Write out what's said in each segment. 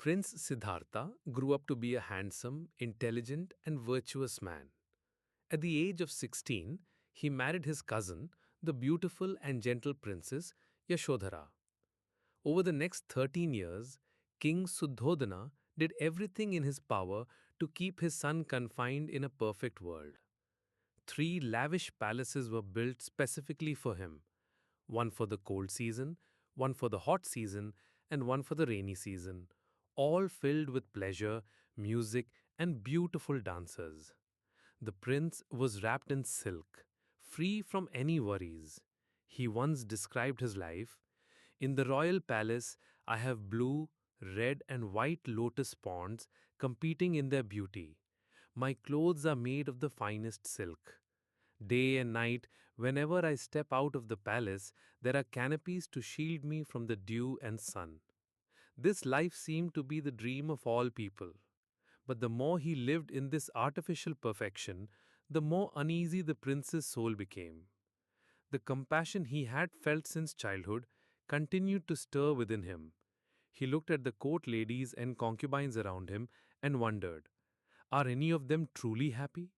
Prince Siddhartha grew up to be a handsome, intelligent, and virtuous man. At the age of 16, he married his cousin, the beautiful and gentle princess Yashodhara. Over the next 13 years, King Suddhodana did everything in his power to keep his son confined in a perfect world. Three lavish palaces were built specifically for him, one for the cold season, one for the hot season, and one for the rainy season, all filled with pleasure, music, and beautiful dancers. The prince was wrapped in silk, free from any worries. He once described his life: "In the royal palace, I have blue, red, and white lotus ponds competing in their beauty. My clothes are made of the finest silk. Day and night, whenever I step out of the palace, there are canopies to shield me from the dew and sun." This life seemed to be the dream of all people. But the more he lived in this artificial perfection, the more uneasy the prince's soul became. The compassion he had felt since childhood continued to stir within him. He looked at the court ladies and concubines around him and wondered, are any of them truly happy?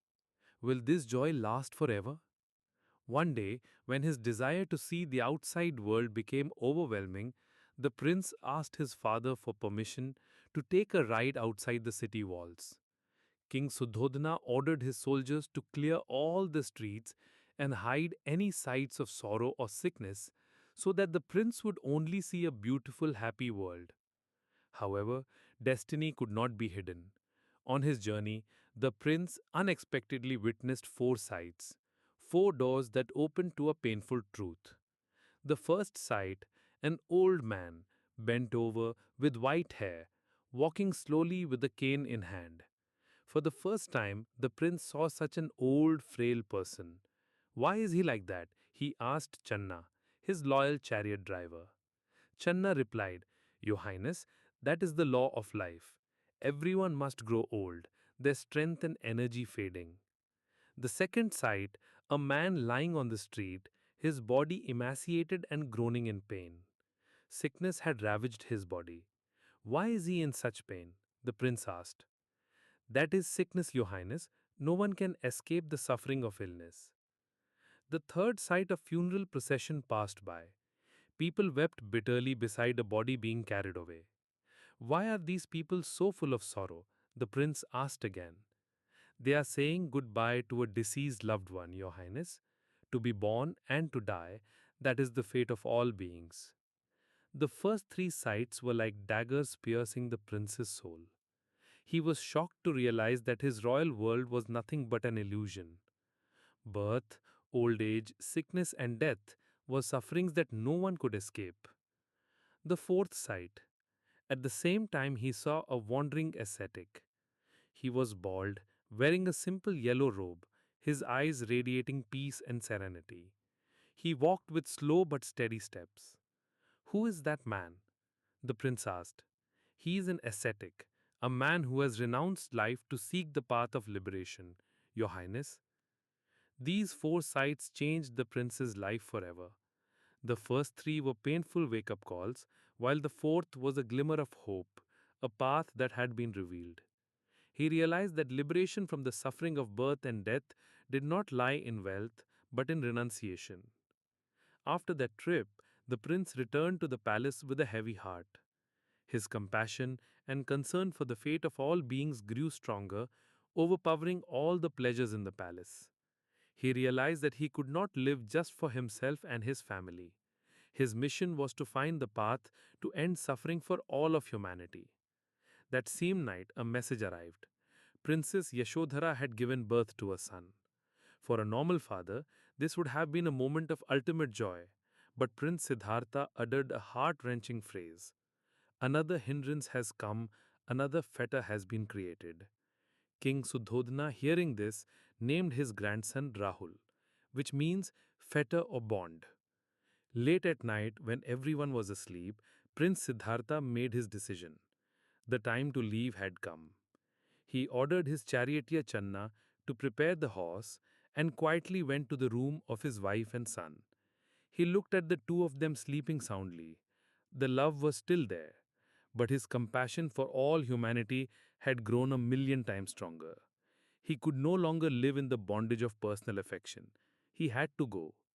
Will this joy last forever? One day, when his desire to see the outside world became overwhelming, the prince asked his father for permission to take a ride outside the city walls. King Suddhodana ordered his soldiers to clear all the streets and hide any sights of sorrow or sickness so that the prince would only see a beautiful, happy world. However, destiny could not be hidden. On his journey, the prince unexpectedly witnessed four sights, four doors that opened to a painful truth. The first sight: an old man, bent over, with white hair, walking slowly with a cane in hand. For the first time, the prince saw such an old, frail person. "Why is he like that?" he asked Channa, his loyal chariot driver. Channa replied, "Your Highness, that is the law of life. Everyone must grow old, their strength and energy fading." The second sight: a man lying on the street, his body emaciated and groaning in pain. Sickness had ravaged his body. "Why is he in such pain?" the prince asked. "That is sickness, Your Highness. No one can escape the suffering of illness." The third sight: a funeral procession passed by. People wept bitterly beside a body being carried away. "Why are these people so full of sorrow?" the prince asked again. "They are saying goodbye to a deceased loved one, Your Highness. To be born and to die, that is the fate of all beings." The first three sights were like daggers piercing the prince's soul. He was shocked to realize that his royal world was nothing but an illusion. Birth, old age, sickness, and death were sufferings that no one could escape. The fourth sight: at the same time, he saw a wandering ascetic. He was bald, wearing a simple yellow robe, his eyes radiating peace and serenity. He walked with slow but steady steps. "Who is that man?" the prince asked. "He is an ascetic, a man who has renounced life to seek the path of liberation, Your Highness." These four sights changed the prince's life forever. The first three were painful wake up calls, while the fourth was a glimmer of hope, a path that had been revealed. He realized that liberation from the suffering of birth and death did not lie in wealth, but in renunciation. After that trip, the prince returned to the palace with a heavy heart. His compassion and concern for the fate of all beings grew stronger, overpowering all the pleasures in the palace. He realized that he could not live just for himself and his family. His mission was to find the path to end suffering for all of humanity. That same night, a message arrived. Princess Yashodhara had given birth to a son. For a normal father, this would have been a moment of ultimate joy. But Prince Siddhartha uttered a heart-wrenching phrase: "Another hindrance has come, another fetter has been created." King Suddhodana, hearing this, named his grandson Rahul, which means fetter or bond. Late at night, when everyone was asleep, Prince Siddhartha made his decision. The time to leave had come. He ordered his charioteer Channa to prepare the horse and quietly went to the room of his wife and son. He looked at the two of them sleeping soundly. The love was still there, But his compassion for all humanity had grown a million times stronger. He could no longer live in the bondage of personal affection. He had to go.